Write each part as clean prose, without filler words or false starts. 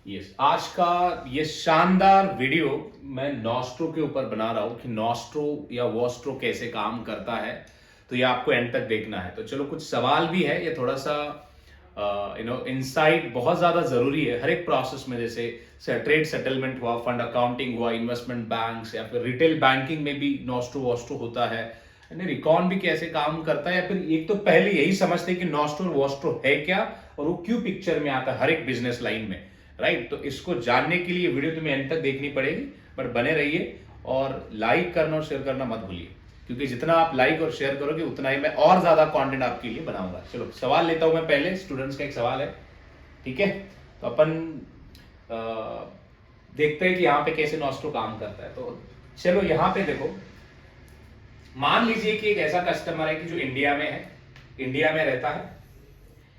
Yes, आज का ये शानदार वीडियो मैं नॉस्ट्रो के ऊपर बना रहा हूं कि नॉस्ट्रो या वॉस्ट्रो कैसे काम करता है। तो ये आपको एंड तक देखना है। तो चलो, कुछ सवाल भी है, ये थोड़ा सा इनसाइट बहुत ज्यादा जरूरी है हर एक प्रोसेस में। जैसे ट्रेड सेटलमेंट हुआ, फंड अकाउंटिंग हुआ, इन्वेस्टमेंट बैंक्स या फिर रिटेल बैंकिंग में भी नॉस्ट्रो वॉस्ट्रो होता है। रिकॉन भी कैसे काम करता है, या फिर एक तो पहले यही समझते हैं कि नॉस्ट्रो वॉस्ट्रो है क्या और वो क्यों पिक्चर में आता है हर एक बिजनेस लाइन में। राइट, तो इसको जानने के लिए वीडियो तुम्हें एंड तक देखनी पड़ेगी। बट बने रहिए और लाइक करना और शेयर करना मत भूलिए, क्योंकि जितना आप लाइक और शेयर करोगे उतना ही मैं और ज्यादा कंटेंट आपके लिए बनाऊंगा। चलो, सवाल लेता हूं मैं। पहले स्टूडेंट्स का एक सवाल है, ठीक है? तो अपन देखते हैं कि यहाँ पे कैसे नॉस्ट्रो काम करता है। तो चलो, यहाँ पे देखो, मान लीजिए कि एक ऐसा कस्टमर है कि जो इंडिया में है, इंडिया में रहता है,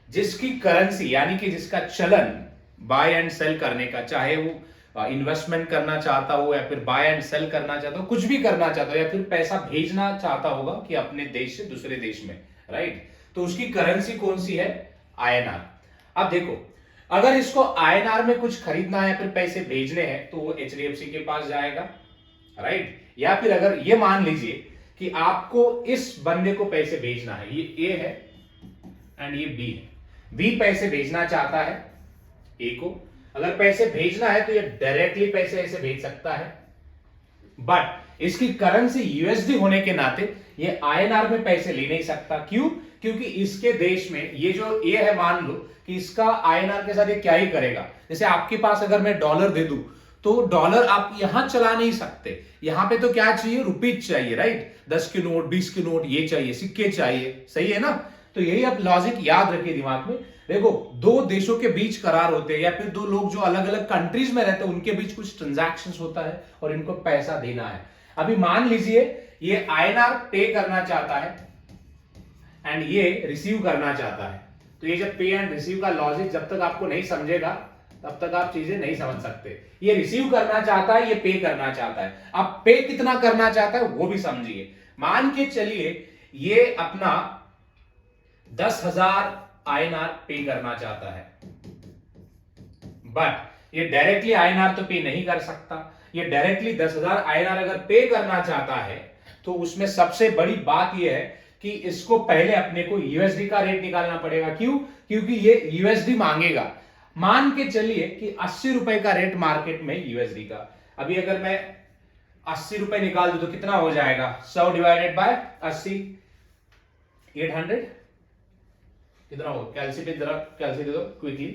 जिसकी करेंसी यानी कि जिसका चलन बाय एंड सेल करने का, चाहे वो इन्वेस्टमेंट करना चाहता हो या फिर बाय एंड सेल करना चाहता हो, कुछ भी करना चाहता हो, या फिर पैसा भेजना चाहता होगा कि अपने देश से दूसरे देश में, राइट? तो उसकी करेंसी कौन सी है? आईएनआर। अब देखो, अगर इसको आईएनआर में कुछ खरीदना है या फिर पैसे भेजने हैं तो वो एचडीएफसी के पास जाएगा, राइट? या फिर अगर ये मान लीजिए कि आपको इस बंदे को पैसे भेजना है, ये ए है एंड ये बी है। बी पैसे भेजना चाहता है ए को। अगर पैसे भेजना है तो ये डायरेक्टली पैसे ऐसे भेज सकता है, बट इसकी करेंसी यूएसडी होने के नाते ये आईएनआर में पैसे ले नहीं सकता। क्यों? क्योंकि इसके देश में ये जो ए है, मान लो कि इसका आईएनआर के साथ ये क्या ही करेगा। जैसे आपके पास अगर मैं डॉलर दे दूं तो डॉलर आप यहां चला नहीं सकते। यहां पे तो क्या चाहिए? रुपीज चाहिए, राइट? 10 के नोट, 20 के नोट, ये चाहिए, सिक्के चाहिए, सही है ना? तो यही आप लॉजिक याद रखिए दिमाग में। देखो, दो देशों के बीच करार होते हैं या फिर दो लोग जो अलग अलग कंट्रीज में रहते हैं उनके बीच कुछ ट्रांजैक्शंस होता है और इनको पैसा देना है। अभी मान लीजिए ये आईएनआर पे करना चाहता है एंड ये रिसीव करना चाहता है। तो ये जब पे एंड रिसीव का लॉजिक जब तक आपको नहीं समझेगा तब तक आप चीजें नहीं समझ सकते। ये रिसीव करना चाहता है, ये पे करना चाहता है। अब पे कितना करना चाहता है वो भी समझिए। मान के चलिए ये अपना 10,000 आईएनआर पे करना चाहता है, बट ये डायरेक्टली आईएनआर तो पे नहीं कर सकता। ये डायरेक्टली 10,000 आईएनआर अगर पे करना चाहता है तो उसमें सबसे बड़ी बात यह है कि इसको पहले अपने को यूएसडी का रेट निकालना पड़ेगा। क्यों? क्योंकि ये यूएसडी मांगेगा। मान के चलिए कि 80 रुपए का रेट मार्केट में यूएसडी का। अभी अगर मैं 80 रुपए निकाल दूं तो कितना हो जाएगा? 100 डिवाइडेड बाय 80, 800। कितना होगा? कैलकुलेट, जरा कैलकुलेट दो क्विकली।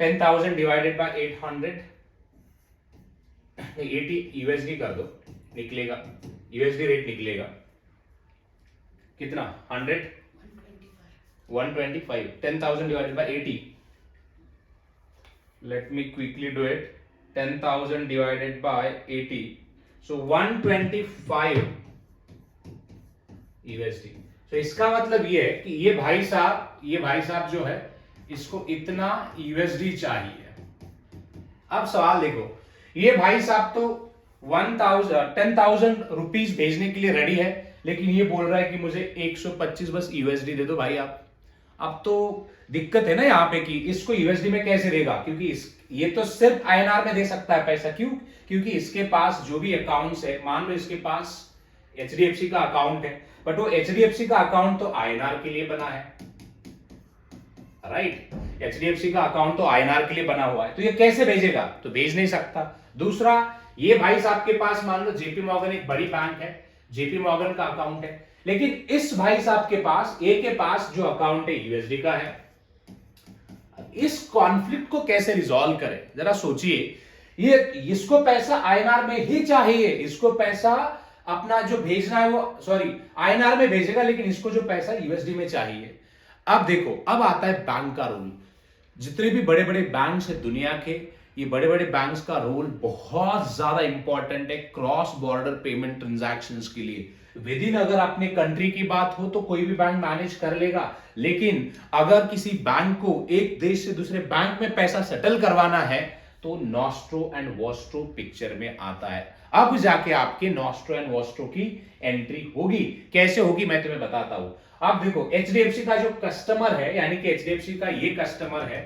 10,000 डिवाइडेड बाय 800, 80 यूएसडी कर दो, निकलेगा यूएसडी रेट निकलेगा कितना? 100, 125। 10,000 divided by 80, let me quickly do it. 10,000 divided by 80, so 125 USD. तो इसका मतलब ये है कि ये भाई साहब जो है, इसको इतना यूएसडी चाहिए। अब सवाल देखो, ये भाई साहब तो 10,000 रुपीज भेजने के लिए रेडी है, लेकिन ये बोल रहा है कि मुझे 125 बस यूएसडी दे दो भाई आप। अब तो दिक्कत है ना यहाँ पे कि इसको यूएसडी में कैसे देगा, क्योंकि ये तो सिर्फ आईएनआर में दे सकता है पैसा। क्यों? क्योंकि इसके पास जो भी अकाउंट्स है, मान लो इसके पास एचडीएफसी का अकाउंट है, बट वो एचडीएफसी का अकाउंट तो आईएनआर के लिए बना है, राइट? एचडीएफसी का अकाउंट तो आईएनआर के लिए बना हुआ है, तो ये कैसे भेजेगा? तो भेज नहीं सकता। दूसरा, ये भाई साहब के पास मान लो जेपी मॉर्गन एक बड़ी बैंक है, जेपी मॉर्गन का अकाउंट है, लेकिन इस भाई साहब के पास, ए के पास जो अकाउंट है यूएसडी का है। इस कॉन्फ्लिक्ट को कैसे रिजॉल्व करें, जरा सोचिए। ये इसको पैसा आईएनआर में ही चाहिए, इसको पैसा अपना जो भेजना है वो आईएनआर में भेजेगा, लेकिन इसको जो पैसा यूएसडी में चाहिए। अब देखो, अब आता है बैंक का रोल। जितने भी बड़े बड़े बैंक्स है दुनिया के, ये बड़े बड़े बैंक्स का रोल बहुत ज्यादा इंपॉर्टेंट है क्रॉस बॉर्डर पेमेंट ट्रांजैक्शंस के लिए। विद इन, अगर अपने कंट्री की बात हो तो कोई भी बैंक मैनेज कर लेगा, लेकिन अगर किसी बैंक को एक देश से दूसरे बैंक में पैसा सेटल करवाना है तो नॉस्ट्रो एंड वॉस्ट्रो पिक्चर में आता है। अब जाके आपके नॉस्ट्रो एंड वॉस्ट्रो की एंट्री होगी। कैसे होगी मैं तुम्हें बताता हूं। आप देखो एचडीएफसी का जो कस्टमर है, यानी कि एचडीएफसी का ये कस्टमर है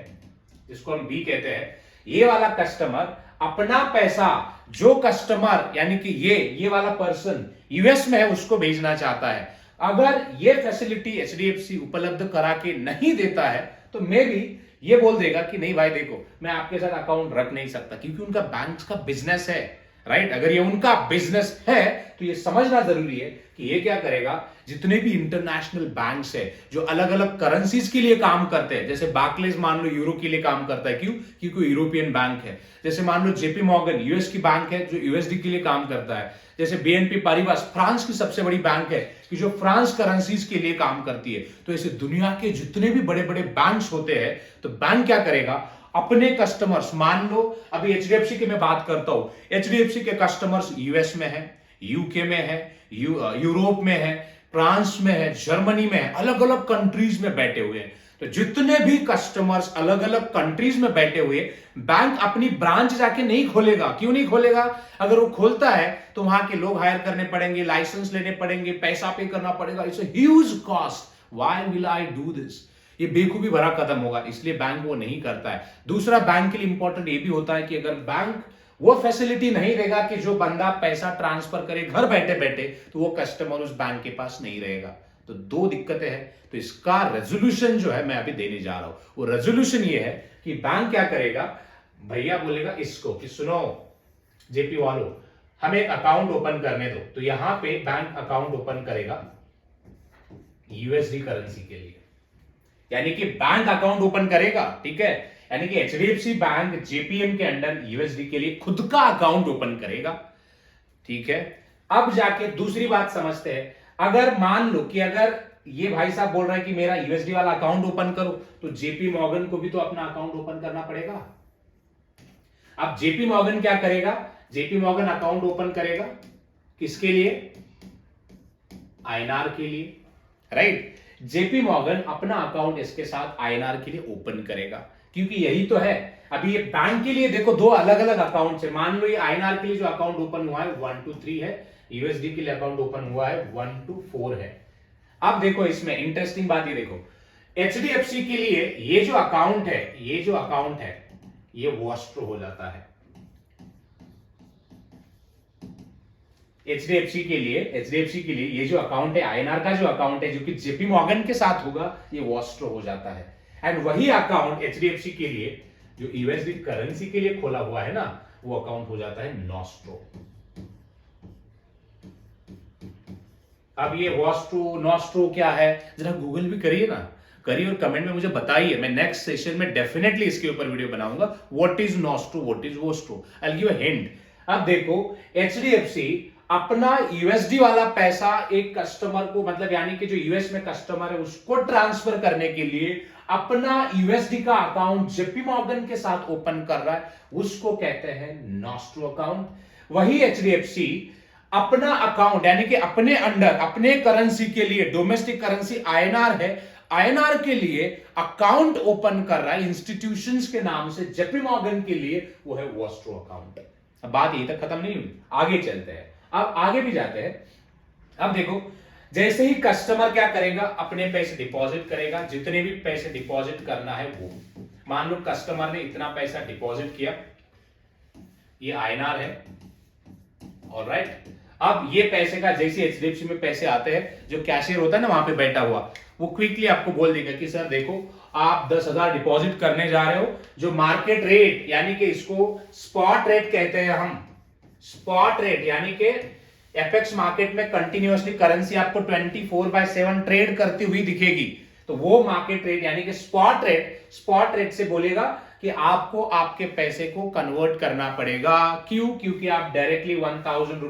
जिसको हम बी कहते हैं, ये वाला कस्टमर अपना पैसा जो कस्टमर यानी कि ये वाला पर्सन यूएस में है उसको भेजना चाहता है, अगर ये फैसिलिटी एचडीएफसी उपलब्ध करा के नहीं देता है तो मे भी ये बोल देगा कि नहीं भाई देखो मैं आपके साथ अकाउंट रख नहीं सकता, क्योंकि उनका बैंक का बिजनेस है, राइट। अगर ये उनका बिजनेस है तो ये समझना जरूरी है कि ये क्या करेगा, जितने भी इंटरनेशनल बैंक्स है जो अलग अलग करेंसीज के लिए काम करते हैं, जैसे बार्कलेज मान लो यूरो के लिए काम करता है, क्यों, क्योंकि यूरोपियन बैंक है। जैसे मान लो जेपी मॉर्गन यूएस की बैंक है जो यूएसडी के लिए काम करता है। जैसे बीएनपी पारिबास फ्रांस की सबसे बड़ी बैंक है कि जो फ्रांस करेंसीज के लिए काम करती है। तो ऐसे दुनिया के जितने भी बड़े बड़े बैंक्स होते हैं, तो बैंक क्या करेगा, अपने कस्टमर्स, मान लो अभी एचडीएफसी की मैं बात करता हूं, एचडीएफसी के कस्टमर्स यूएस में है, यूके में है, यूरोप में है, फ्रांस में है, जर्मनी में है, अलग अलग कंट्रीज में बैठे हुए हैं। तो जितने भी कस्टमर्स अलग अलग कंट्रीज में बैठे हुए, बैंक अपनी ब्रांच जाके नहीं खोलेगा। क्यों नहीं खोलेगा, अगर वो खोलता है तो वहां के लोग हायर करने पड़ेंगे, लाइसेंस लेने पड़ेंगे, पैसा पे करना पड़ेगा, it's a huge cost. Why will I do this, ये बेवकूफी भरा कदम होगा, इसलिए बैंक वो नहीं करता है। दूसरा, बैंक के लिए इंपॉर्टेंट ये भी होता है कि अगर बैंक वो फैसिलिटी नहीं देगा कि जो बंदा पैसा ट्रांसफर करे घर बैठे बैठे, तो वो कस्टमर उस बैंक के पास नहीं रहेगा। तो दो दिक्कतें हैं। तो इसका रेजोल्यूशन जो है मैं अभी देने जा रहा हूं, वो रेजोल्यूशन ये है कि बैंक क्या करेगा, भैया बोलेगा इसको कि सुनो जेपी वालों, हमें एक अकाउंट ओपन करने दो। तो यहां पे बैंक अकाउंट ओपन करेगा यूएसडी करेंसी के लिए, यानी कि बैंक अकाउंट ओपन करेगा, ठीक है। यानी कि एचडीएफसी बैंक जेपीएम के अंडर यूएसडी के लिए खुद का अकाउंट ओपन करेगा, ठीक है। अब जाके दूसरी बात समझते हैं, अगर मान लो कि अगर ये भाई साहब बोल रहे हैं कि मेरा यूएसडी वाला अकाउंट ओपन करो, तो जेपी मॉर्गन को भी तो अपना अकाउंट ओपन करना पड़ेगा। अब जेपी मॉर्गन क्या करेगा, जेपी मॉर्गन अकाउंट ओपन करेगा किसके लिए, आईएनआर के लिए, राइट। जेपी मॉर्गन अपना अकाउंट इसके साथ आईएनआर के लिए ओपन करेगा, क्योंकि यही तो है। अभी ये बैंक के लिए देखो दो अलग अलग अकाउंट है, मान लो ये आईएनआर के लिए जो अकाउंट ओपन हुआ है 1 to 3 है, यूएसडी के लिए अकाउंट ओपन हुआ है 1 to 4 है। अब देखो इसमें इंटरेस्टिंग बात ये देखो, एचडीएफसी के लिए ये जो अकाउंट है, ये जो अकाउंट है ये वॉस्ट्रो हो जाता है। एचडीएफसी के लिए ये जो अकाउंट है, आईएनआर का जो अकाउंट है जो कि जेपी मॉर्गन के साथ होगा, ये वॉस्ट्रो हो जाता है। एंड वही अकाउंट एचडीएफसी के लिए जो यूएसडी करेंसी के लिए खोला हुआ है ना, वो अकाउंट हो जाता है नॉस्ट्रो। अब ये वॉस्ट्रो नॉस्ट्रो क्या है, जरा गूगल भी करिए ना, करिए और कमेंट में मुझे बताइए। मैं नेक्स्ट सेशन में डेफिनेटली इसके ऊपर वीडियो बनाऊंगा, what is nostro, what is Vostro, I will give a hint. अब देखो एचडीएफसी अपना यूएसडी वाला पैसा एक कस्टमर को, मतलब यानी कि जो यूएस में कस्टमर है उसको ट्रांसफर करने के लिए अपना यूएसडी का अकाउंट जेपी मॉर्गन के साथ ओपन कर रहा है, उसको कहते हैं नॉस्ट्रो अकाउंट। वही एचडीएफसी अपना अकाउंट यानी कि अपने अंडर अपने करेंसी के लिए, डोमेस्टिक करेंसी आईएनआर है, आईएनआर के लिए अकाउंट ओपन कर रहा है इंस्टीट्यूशंस के नाम से जेपी मॉर्गन के लिए, वो है वॉस्ट्रो अकाउंट। अब बात यहीं तक खत्म नहीं हुई, आगे चलते हैं, अब आगे भी जाते हैं। अब देखो जैसे ही कस्टमर क्या करेगा, अपने पैसे डिपॉजिट करेगा, जितने भी पैसे डिपॉजिट करना है वो, मान लो कस्टमर ने इतना पैसा डिपॉजिट किया, ये आईएनआर है, ऑलराइट। अब ये पैसे का जैसे एचडीएफसी में पैसे आते हैं, जो कैशियर होता है ना वहां पे बैठा हुआ, वो क्विकली आपको बोल देगा कि सर देखो आप 10,000 डिपॉजिट करने जा रहे हो, जो मार्केट रेट यानी कि इसको स्पॉट रेट कहते हैं हम, स्पॉट रेट यानी कि एफएक्स मार्केट में कंटिन्यूअसली करेंसी आपको 24/7 ट्रेड करती हुई दिखेगी, तो वो मार्केट रेट यानी कि स्पॉट रेट से बोलेगा कि आपको आपके पैसे को कन्वर्ट करना पड़ेगा। क्यों, क्योंकि आप डायरेक्टली 10,000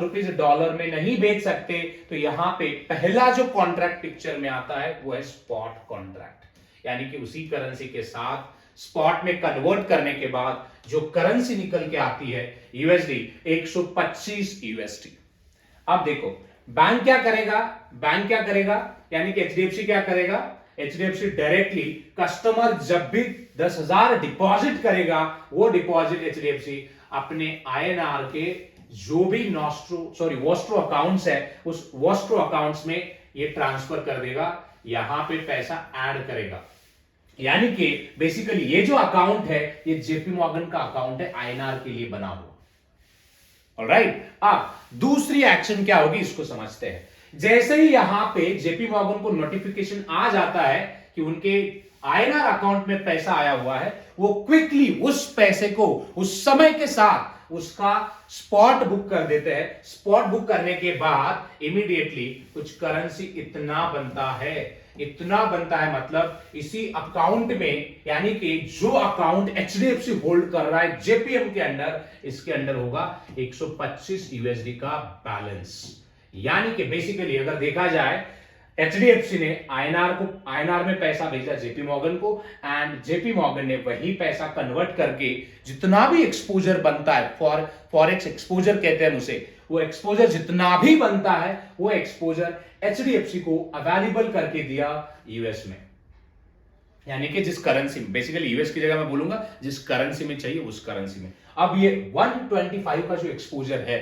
रुपीज डॉलर में नहीं बेच सकते। तो यहां पे पहला जो कॉन्ट्रैक्ट पिक्चर में आता है वो है स्पॉट कॉन्ट्रैक्ट, यानी कि उसी करेंसी के साथ स्पॉट में कन्वर्ट करने के बाद जो करेंसी निकल के आती है यूएसडी 125 यूएसडी। अब देखो बैंक क्या करेगा, यानी कि एचडीएफसी क्या करेगा, एचडीएफसी डायरेक्टली कस्टमर जब भी 10,000 डिपॉजिट करेगा, वो डिपॉजिट एचडीएफसी अपने आईएनआर के जो भी वॉस्ट्रो अकाउंट्स है उस वॉस्ट्रो अकाउंट्स में ये ट्रांसफर कर देगा, यहां पे पैसा ऐड करेगा। यानी कि बेसिकली ये जो अकाउंट है ये जेपी मॉर्गन का अकाउंट है, आईएनआर के लिए बना हुआ। ऑलराइट, अब दूसरी एक्शन क्या होगी इसको समझते हैं। जैसे ही यहां पे जेपी मॉर्गन को नोटिफिकेशन आ जाता है कि उनके आईएनआर अकाउंट में पैसा आया हुआ है, वो क्विकली उस पैसे को उस समय के साथ उसका स्पॉट बुक कर देते हैं। स्पॉट बुक करने के बाद इमीडिएटली कुछ करेंसी इतना बनता है मतलब इसी अकाउंट में, यानी कि जो अकाउंट एचडीएफसी होल्ड कर रहा है जेपीएम के अंदर, इसके अंदर होगा 125 यूएसडी का बैलेंस। यानी कि बेसिकली अगर देखा जाए एचडीएफसी ने आईएनआर में पैसा भेजा जेपी मॉर्गन को, एंड जेपी मॉर्गन ने वही पैसा कन्वर्ट करके जितना भी एक्सपोजर बनता है, फॉरेक्स एक्सपोजर कहते हैं उसे, वो एक्सपोजर जितना भी बनता है वो एक्सपोजर एचडीएफसी को अवेलेबल करके दिया यूएस में। यानी कि जिस करेंसी में, बेसिकली यूएस की जगह मैं बोलूंगा जिस करेंसी में चाहिए उस करेंसी में। अब ये 125 का जो एक्सपोजर है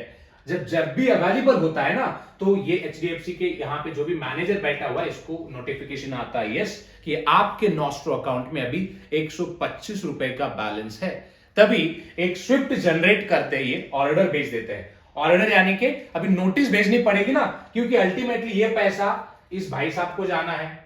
जब भी अवेलेबल होता है ना, तो ये एचडीएफसी के यहाँ पे जो भी मैनेजर बैठा हुआ है इसको नोटिफिकेशन आता है यस कि आपके नॉस्ट्रो अकाउंट में अभी 125 रुपए का बैलेंस है। तभी एक स्विफ्ट जनरेट करते ही ऑर्डर भेज देते हैं। ऑर्डर यानी कि अभी नोटिस भेजनी पड़ेगी ना, क्योंकि अल्टीमेटली ये पैसा इस भाई साहब को जाना है।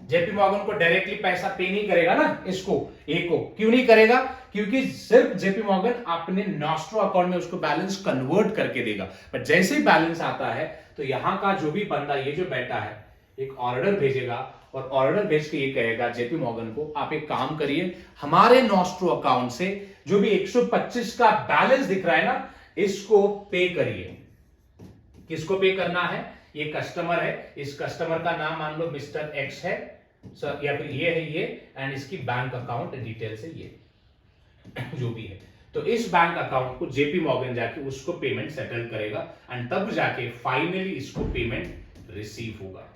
जेपी मॉर्गन को डायरेक्टली पैसा पे नहीं करेगा ना, इसको क्यों नहीं करेगा, क्योंकि सिर्फ जेपी मॉर्गन अपने नॉस्ट्रो अकाउंट में उसको बैलेंस कन्वर्ट करके देगा। बट जैसे ही बैलेंस आता है तो यहां का जो भी बंदा ये जो बैठा है एक ऑर्डर भेजेगा, और ऑर्डर भेज के ये कहेगा जेपी मॉर्गन को आप एक काम करिए, हमारे नॉस्ट्रो अकाउंट से जो भी 125 का बैलेंस दिख रहा है ना, इसको पे करिए। किसको पे करना है? ये कस्टमर है, इस कस्टमर का नाम मान लो मिस्टर एक्स है सर, या फिर ये है ये, एंड इसकी बैंक अकाउंट डिटेल्स है ये जो भी है। तो इस बैंक अकाउंट को जेपी मॉर्गन जाके उसको पेमेंट सेटल करेगा, एंड तब जाके फाइनली इसको पेमेंट रिसीव होगा।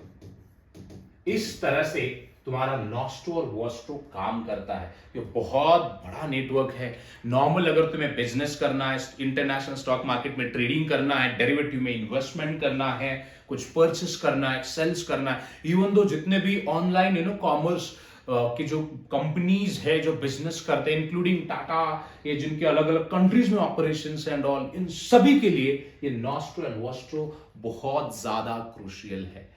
इस तरह से तुम्हारा नॉस्ट्रो और वॉस्ट्रो काम करता है। ये बहुत बड़ा नेटवर्क है। नॉर्मल अगर तुम्हें बिजनेस करना है, इंटरनेशनल स्टॉक मार्केट में ट्रेडिंग करना है, डेरिवेटिव में इन्वेस्टमेंट करना है, कुछ परचेस करना है, सेल्स करना है, इवन दो जितने भी ऑनलाइन कॉमर्स की जो कंपनीज है जो बिजनेस करते हैं, इंक्लूडिंग टाटा, ये जिनके अलग अलग कंट्रीज में ऑपरेशंस एंड ऑल, इन सभी के लिए ये नॉस्ट्रो एंड वॉस्ट्रो बहुत ज्यादा क्रूशियल है।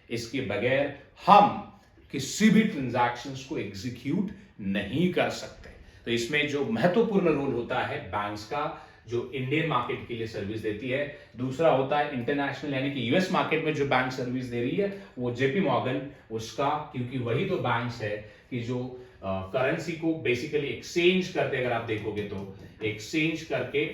इसके बगैर हम किसी भी ट्रांजैक्शंस को एग्जीक्यूट नहीं कर सकते। तो इसमें जो महत्वपूर्ण रोल होता है बैंक्स का, जो इंडियन मार्केट के लिए सर्विस देती है, दूसरा होता है इंटरनेशनल यानी कि यूएस मार्केट में जो बैंक सर्विस दे रही है वो जेपी मॉर्गन उसका, क्योंकि वही तो बैंक्स है कि जो करेंसी को बेसिकली एक्सचेंज करते, अगर आप देखोगे तो एक्सचेंज करके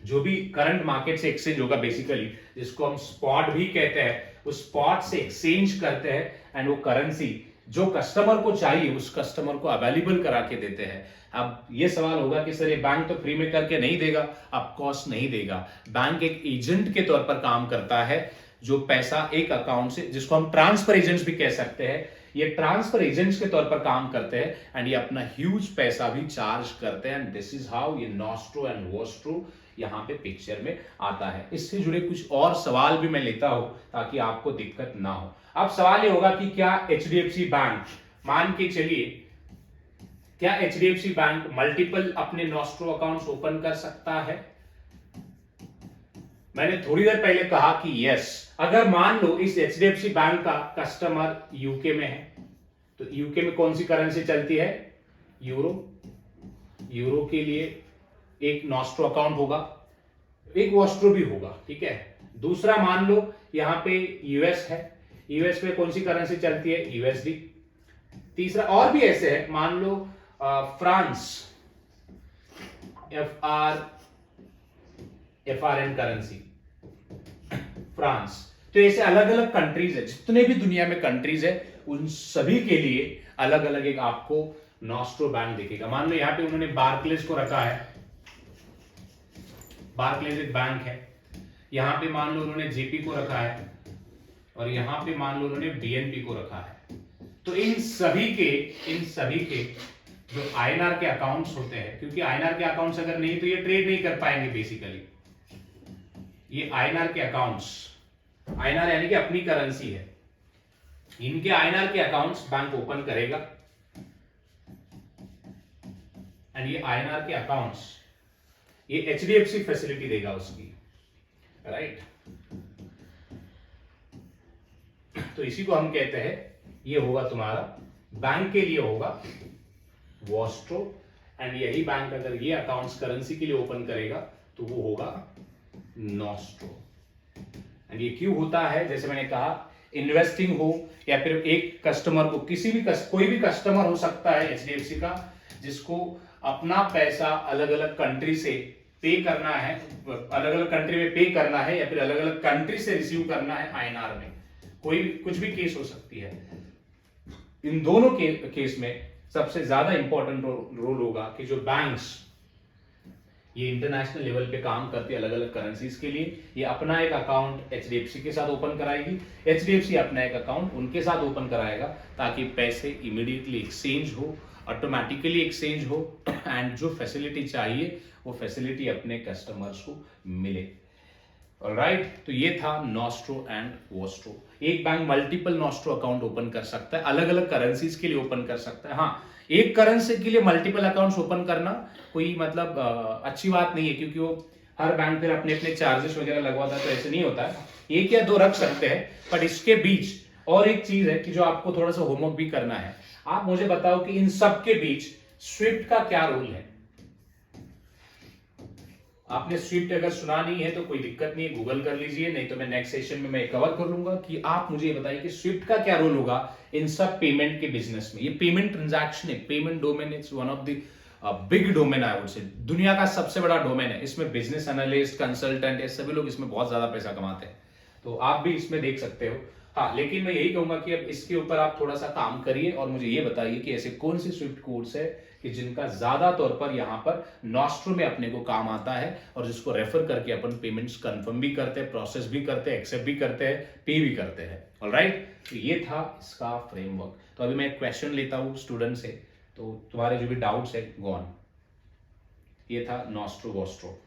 जो भी करंट मार्केट से एक्सचेंज होगा बेसिकली, जिसको हम स्पॉट भी कहते हैं, उस स्पॉट से एक्सचेंज करते हैं, एंड वो करेंसी जो कस्टमर को चाहिए उस कस्टमर को अवेलेबल करा के देते हैं। अब ये सवाल होगा कि सर ये बैंक तो फ्री में करके नहीं देगा, ऑफ कोर्स नहीं देगा। बैंक एक एजेंट के तौर पर काम करता है, जो पैसा एक अकाउंट से, जिसको हम ट्रांसफर एजेंट्स भी कह सकते हैं, ये ट्रांसफर एजेंट्स के तौर पर काम करते हैं, एंड ये अपना ह्यूज पैसा भी चार्ज करते हैं। एंड दिस इज हाउ ये नॉस्ट्रो एंड वॉस्ट्रो यहां पे पिक्चर में आता है। इससे जुड़े कुछ और सवाल भी मैं लेता हूं ताकि आपको दिक्कत ना हो। अब सवाल ये होगा कि क्या एचडीएफसी बैंक, मान के चलिए, क्या एचडीएफसी बैंक मल्टीपल अपने नॉस्ट्रो अकाउंट्स ओपन कर सकता है? मैंने थोड़ी देर पहले कहा कि यस। अगर मान लो इस एचडीएफसी बैंक का कस्टमर यूके में है, तो यूके में कौन सी करेंसी चलती है? यूरो। यूरो के लिए एक नॉस्ट्रो अकाउंट होगा, एक वॉस्ट्रो भी होगा, ठीक है। दूसरा मान लो यहां पे यूएस है, यूएस में कौन सी करेंसी चलती है? यूएसडी। तीसरा और भी ऐसे है, मान लो फ्रांस, एफआरएन करेंसी, फ्रांस। तो ऐसे अलग अलग कंट्रीज है, जितने भी दुनिया में कंट्रीज है उन सभी के लिए अलग अलग एक आपको नॉस्ट्रो बैंक दिखेगा। मान लो यहाँ पे उन्होंने बार्कलेज को रखा है, बार्कलेज एक बैंक है, यहां पे मान लो उन्होंने जेपी को रखा है, और यहां पे मान लो उन्होंने बीएनपी को रखा है। तो इन सभी के जो आईएनआर के अकाउंट्स होते हैं, क्योंकि आईएनआर के अकाउंट्स अगर नहीं तो ये ट्रेड नहीं कर पाएंगे बेसिकली, ये आईएनआर के अकाउंट्स, आईएनआर यानी कि अपनी करेंसी है, इनके आईएनआर के अकाउंट्स बैंक ओपन करेगा एंड ये आईएनआर के अकाउंट्स ये एचडीएफसी फैसिलिटी देगा उसकी, राइट। तो इसी को हम कहते हैं, ये होगा तुम्हारा बैंक के लिए होगा वॉस्ट्रो, एंड यही बैंक अगर ये अकाउंट्स करेंसी के लिए ओपन करेगा तो वो होगा नॉस्ट्रो। एंड ये क्यों होता है, जैसे मैंने कहा, इन्वेस्टिंग हो या फिर एक कस्टमर को किसी भी कोई भी कस्टमर हो सकता है एचडीएफसी का, जिसको अपना पैसा अलग अलग कंट्री से पे करना है, अलग अलग कंट्री में पे करना है या फिर अलग अलग कंट्री से रिसीव करना है आईएनआर में, कोई कुछ भी केस हो सकती है। इन दोनों केस में सबसे ज्यादा इंपॉर्टेंट रोल होगा कि जो बैंक्स ये इंटरनेशनल लेवल पे काम करती है अलग अलग करेंसीज के लिए, ये अपना एक अकाउंट एचडीएफसी के साथ ओपन कराएगी, एचडीएफसी अपना एक अकाउंट उनके साथ ओपन कराएगा, ताकि पैसे इमीडिएटली एक्सचेंज हो, ऑटोमेटिकली एक्सचेंज हो, एंड जो फैसिलिटी चाहिए वो फैसिलिटी अपने कस्टमर्स को मिले। ऑलराइट, तो ये था नॉस्ट्रो एंड वॉस्ट्रो। एक bank multiple nostro account open कर सकता है, अलग अलग करेंसीज के लिए ओपन कर सकता है। हाँ, एक करेंसी के लिए मल्टीपल अकाउंट्स ओपन करना कोई मतलब अच्छी बात नहीं है, क्योंकि वो हर बैंक फिर अपने अपने चार्जेस वगैरह लगवाता है, तो ऐसे नहीं होता है। एक या दो रख सकते हैं, बट इसके बीच और एक चीज है कि जो आपको थोड़ा सा होमवर्क भी करना है। आप मुझे बताओ कि इन सब के बीच स्विफ्ट का क्या रोल है। आपने स्विफ्ट अगर सुना नहीं है तो कोई दिक्कत नहीं है, गूगल कर लीजिए, नहीं तो मैं नेक्स्ट सेशन में मैं कवर कर लूंगा कि आप मुझे बताइए कि स्विफ्ट का क्या रोल होगा इन सब पेमेंट के बिजनेस में। ये पेमेंट ट्रांजैक्शन है, payment domain is one of the big domain, I would say दुनिया का सबसे बड़ा डोमेन है। इसमें बिजनेस एनालिस्ट, कंसल्टेंट, ये सभी लोग इसमें बहुत ज्यादा पैसा कमाते हैं, तो आप भी इसमें देख सकते हो। हाँ, लेकिन मैं यही कहूंगा कि अब इसके ऊपर आप थोड़ा सा काम करिए और मुझे ये बताइए कि ऐसे कौन से स्विफ्ट कोड्स है कि जिनका ज्यादा तौर पर यहाँ पर नॉस्ट्रो में अपने को काम आता है, और जिसको रेफर करके अपन पेमेंट्स कंफर्म भी करते हैं, प्रोसेस भी करते हैं, एक्सेप्ट भी करते हैं, पे भी करते हैं। ऑलराइट, तो ये था इसका फ्रेमवर्क। तो अभी मैं एक क्वेश्चन लेता हूँ स्टूडेंट से, तो तुम्हारे जो भी डाउट्स है गॉन। ये था नॉस्ट्रो वॉस्ट्रो।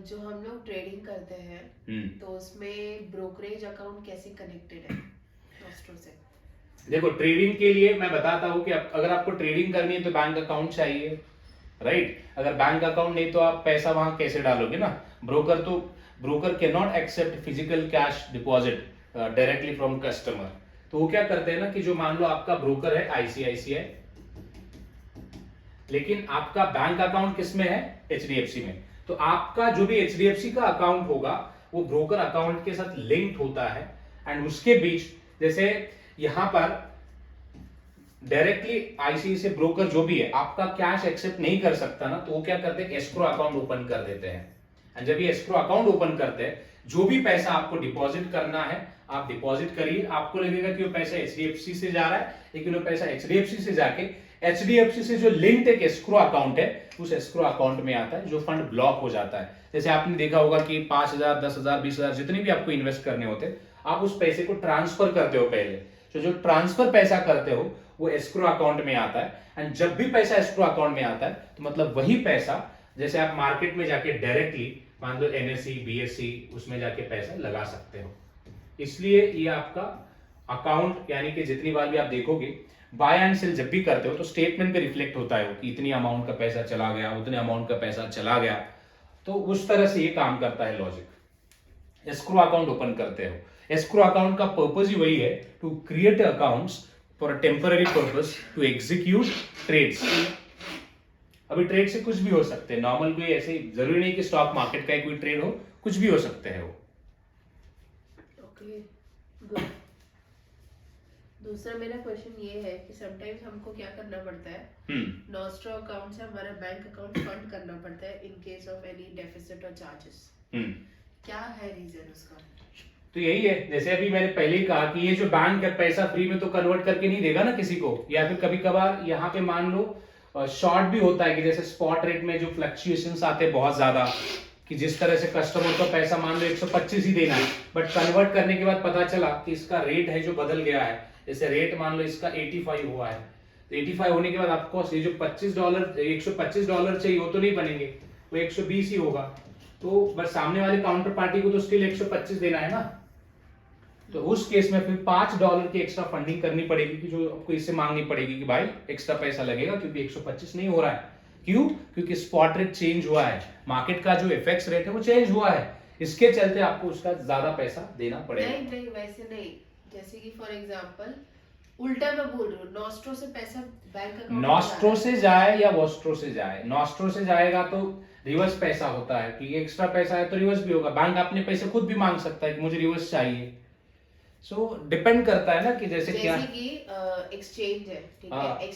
जो हम लोग ट्रेडिंग करते हैं तो उसमें ब्रोकरेज अकाउंट कैसे कनेक्टेड है नॉस्ट्रो से? देखो, ट्रेडिंग के लिए मैं बताता हूं कि अगर आपको ट्रेडिंग करनी है तो बैंक अकाउंट चाहिए, राइट। अगर बैंक अकाउंट नहीं तो आप पैसा वहां कैसे डालोगे ना। Broker can not accept physical cash deposit directly from customer. तो वो क्या करते हैं ना कि जो मान लो आपका ब्रोकर है आईसीआईसीआई, लेकिन आपका बैंक अकाउंट किसमें है? एचडीएफसी में। तो आपका जो भी एचडीएफसी का अकाउंट होगा वो ब्रोकर अकाउंट के साथ लिंक्ड होता है, एंड उसके बीच जैसे यहां पर डायरेक्टली आईसीआईसीआई से ब्रोकर जो भी है आपका कैश एक्सेप्ट नहीं कर सकता ना, तो वो क्या करते हैं, एस्क्रो अकाउंट ओपन कर देते हैं। एंड जब ये एस्क्रो अकाउंट ओपन करते हैं, जो भी पैसा आपको डिपॉजिट करना है आप डिपॉजिट करिए। आपको लगेगा कि वो पैसा एचडीएफसी से जा रहा है, लेकिन वो पैसा एचडीएफसी से जाके एचडीएफसी से जो लिंक्ड एक एस्क्रो अकाउंट है उस एस्क्रो अकाउंट में आता है, जो फंड ब्लॉक हो जाता है। जैसे आपने देखा होगा कि 5,000, 10,000, 20,000 जितने भी आपको इन्वेस्ट करने होते, आप उस पैसे को ट्रांसफर करते हो पहले। तो जो ट्रांसफर पैसा करते हो वो एस्क्रो अकाउंट में आता है, एंड जब भी पैसा एस्क्रो अकाउंट में आता है तो मतलब वही पैसा, जैसे आप मार्केट में जाके डायरेक्टली मान लो एनएससी, बीएससी उसमें जाके पैसा लगा सकते हो। इसलिए ये आपका अकाउंट, यानी कि जितनी बार भी आप देखोगे बाय एंड सेल जब भी करते हो तो स्टेटमेंट पे रिफ्लेक्ट होता है कि इतनी अमाउंट का पैसा चला गया, उतने अमाउंट का पैसा चला गया। तो उस तरह से ये काम करता है लॉजिक। एस्क्रो अकाउंट ओपन करते हो, एस्क्रो अकाउंट का पर्पस ही वही है, to create accounts for a temporary purpose to execute trades. अभी ट्रेड से कुछ भी हो सकते हैं, नॉर्मल कोई ऐसे जरूरी नहीं कि स्टॉक मार्केट का कोई ट्रेड हो, कुछ भी हो सकते हैं वो। Okay, good. दूसरा मेरा क्वेश्चन ये है कि समटाइम्स हमको क्या करना पड़ता है, नॉस्ट्रो अकाउंट से हमारा बैंक अकाउंट फंड करना पड़ता है in case of any deficit और चार्जेस। क्या है रीजन उसका? तो यही है, जैसे अभी मैंने पहले ही कहा कि ये जो बैंक है पैसा फ्री में तो कन्वर्ट करके नहीं देगा ना किसी को, या फिर कभी कभार यहाँ पे मान लो शॉर्ट भी होता है कि जैसे स्पॉट रेट में जो फ्लक्चुएशंस आते हैं बहुत ज्यादा, कि जिस तरह से कस्टमर को पैसा मान लो 125 ही देना है, बट कन्वर्ट करने के बाद पता चला कि इसका रेट है जो बदल गया है। जैसे रेट मान लो इसका 85 हुआ है, तो 85 होने के बाद आपको ये जो $125 चाहिए वो तो नहीं बनेंगे, वो 120 ही होगा। तो बस सामने वाले काउंटर पार्टी को तो स्टिल 125 देना है ना, तो उस केस में फिर $5 की एक्स्ट्रा फंडिंग करनी पड़ेगी कि जो आपको इससे मांगनी पड़ेगी कि भाई एक्स्ट्रा पैसा लगेगा, क्योंकि 125 नहीं हो रहा है। क्यों? क्योंकि स्पॉट रेट चेंज हुआ है, मार्केट का जो एफएक्स रेट है वो चेंज हुआ है, इसके चलते आपको उसका ज्यादा पैसा देना पड़ेगा। नहीं वैसे नहीं, जैसे कि फॉर एग्जांपल उल्टा मैं बोल रही हूँ, नॉस्ट्रो से पैसा बैंक अकाउंट, नॉस्ट्रो से जाए या वोस्ट्रो से जाए, नॉस्ट्रो से जाएगा तो रिवर्स पैसा होता है, क्योंकि एक्स्ट्रा पैसा है तो रिवर्स भी होगा। बैंक अपने पैसे खुद भी मांग सकता है कि मुझे रिवर्स चाहिए। सो डिपेंड करता है ना कि जैसे क्या कि एक्सचेंज है, ठीक है,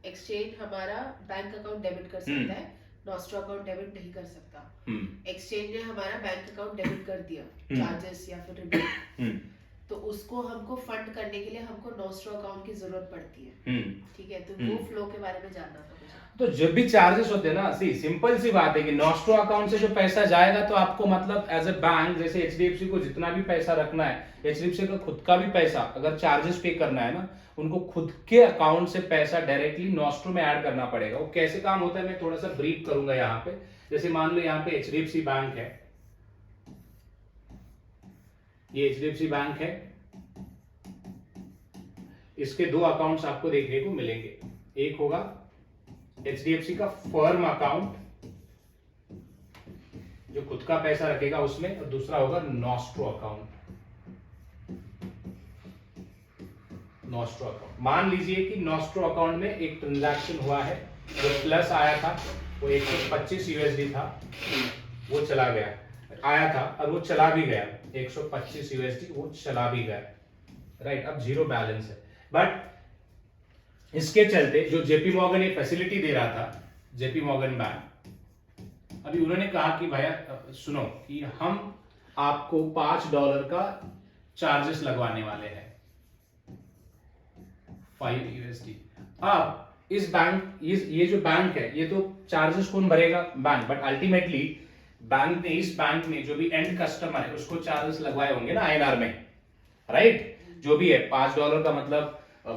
एक्सचेंज हमारा बैंक अकाउंट डेबिट कर सकता है, नॉस्ट्रो अकाउंट डेबिट नहीं कर सकता। एक्सचेंज ने हमारा बैंक अकाउंट डेबिट कर दिया, चार्जेस या फिर रिबेट, तो उसको हमको फंड करने के लिए हमको नॉस्ट्रो अकाउंट की जरूरत पड़ती है, ठीक है, तो वो फ्लो के बारे में जानना था मुझे। तो जब भी चार्जेस होते हैं ना, सिंपल सी बात है कि नॉस्ट्रो अकाउंट से जो पैसा जाएगा तो आपको मतलब एज ए बैंक, जैसे एचडीएफसी को जितना भी पैसा रखना है, एचडीएफसी का खुद का भी पैसा अगर चार्जेस पे करना है ना, उनको खुद के अकाउंट से पैसा डायरेक्टली नॉस्ट्रो में ऐड करना पड़ेगा। वो कैसे काम होता है मैं थोड़ा सा ब्रीफ करूंगा यहाँ पे। जैसे मान लो यहाँ पे एचडीएफसी बैंक है, ये एचडीएफसी बैंक है, इसके दो अकाउंट्स आपको देखने को मिलेंगे। एक होगा एचडीएफसी का फर्म अकाउंट जो खुद का पैसा रखेगा उसमें, और दूसरा होगा नॉस्ट्रो अकाउंट। नॉस्ट्रो अकाउंट, मान लीजिए कि नॉस्ट्रो अकाउंट में एक ट्रांजैक्शन हुआ है, जो प्लस आया था वो 125 यूएसडी था, वो चला गया, आया था और वो चला भी गया, 125 यूएसडी वो चला भी गया, राइट। अब जीरो बैलेंस है, बट इसके चलते जो जेपी मॉर्गन ये फैसिलिटी दे रहा था, जेपी मॉर्गन बैंक, अभी उन्होंने कहा कि भैया सुनो कि हम आपको $5 का चार्जेस लगवाने वाले हैं, 5 यूएसडी। अब इस बैंक, ये जो बैंक है, ये तो चार्जेस कौन भरेगा? बैंक, बट अल्टीमेटली बैंक ने, इस बैंक ने जो भी एंड कस्टमर है उसको चार्जेस लगवाए होंगे ना आईएनआर में, राइट। जो भी है $5 का मतलब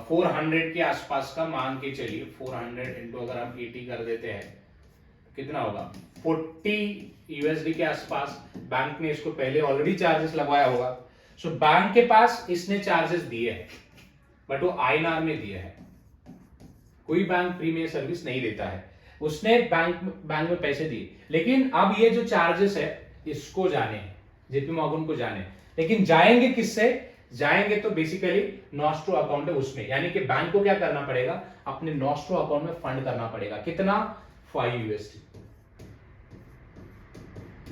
400 के आसपास का मान के चलिए, 400 इंटू अगर हम 80 कर देते हैं कितना होगा, 40 यूएसडी के आसपास बैंक ने इसको पहले ऑलरेडी चार्जेस लगवाया होगा। सो बैंक के पास इसने चार्जेस दिए हैं, बट वो आईएनआर में दिए हैं। कोई बैंक फ्री में सर्विस नहीं देता है, उसने बैंक में पैसे दिए, लेकिन अब ये जो चार्जेस है इसको जाने, जेपी मॉर्गन को जाने, लेकिन जाएंगे किससे? जाएंगे तो बेसिकली नॉस्ट्रो अकाउंट है उसमें, यानी कि बैंक को क्या करना पड़ेगा, अपने नॉस्ट्रो अकाउंट में फंड करना पड़ेगा। कितना? 5 यूएसडी।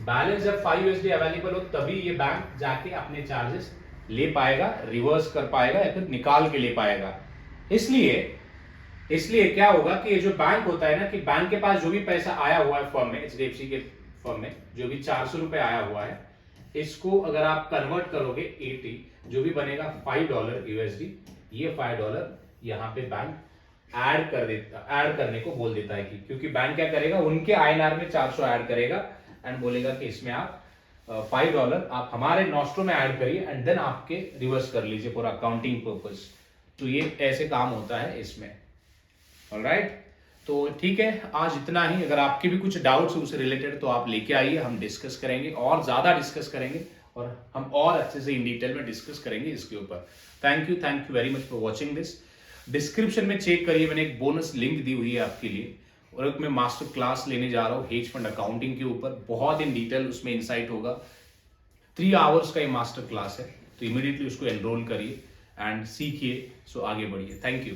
बैलेंस जब 5 यूएसडी अवेलेबल हो तभी ये बैंक जाके अपने चार्जेस ले पाएगा, रिवर्स कर पाएगा या फिर निकाल के ले पाएगा। इसलिए क्या होगा कि ये जो बैंक होता है ना, कि बैंक के पास जो भी पैसा आया हुआ है फर्म में, एचडीएफसी के फर्म में जो भी 400 रुपए आया हुआ है, इसको अगर आप कन्वर्ट करोगे 80, जो भी बनेगा $5 यूएसडी, ये $5 यहाँ पे बैंक ऐड करने को बोल देता है, क्योंकि बैंक क्या करेगा, उनके आईएनआर में 400 ऐड करेगा एंड बोलेगा कि इसमें आप $5 आप हमारे नॉस्ट्रो में ऐड करिए एंड देन आपके रिवर्स कर लीजिए फॉर अकाउंटिंग पर्पस। तो ये ऐसे काम होता है इसमें, ऑलराइट। तो ठीक है, आज इतना ही। अगर आपके भी कुछ डाउट्स उससे रिलेटेड तो आप लेके आइए, हम डिस्कस करेंगे और ज्यादा डिस्कस करेंगे और हम और अच्छे से इन डिटेल में डिस्कस करेंगे इसके ऊपर। Thank you very much for watching this. Description में चेक करिए, मैंने एक बोनस लिंक दी हुई है आपके लिए, और एक मैं मास्टर क्लास लेने जा रहा हूँ हेज फंड अकाउंटिंग के ऊपर, बहुत इन डिटेल उसमें इंसाइट होगा। 3 आवर्स का ये मास्टर क्लास है, तो इमीडिएटली उसको एनरोल करिए एंड सीखिए, सो आगे बढ़िए। Thank you.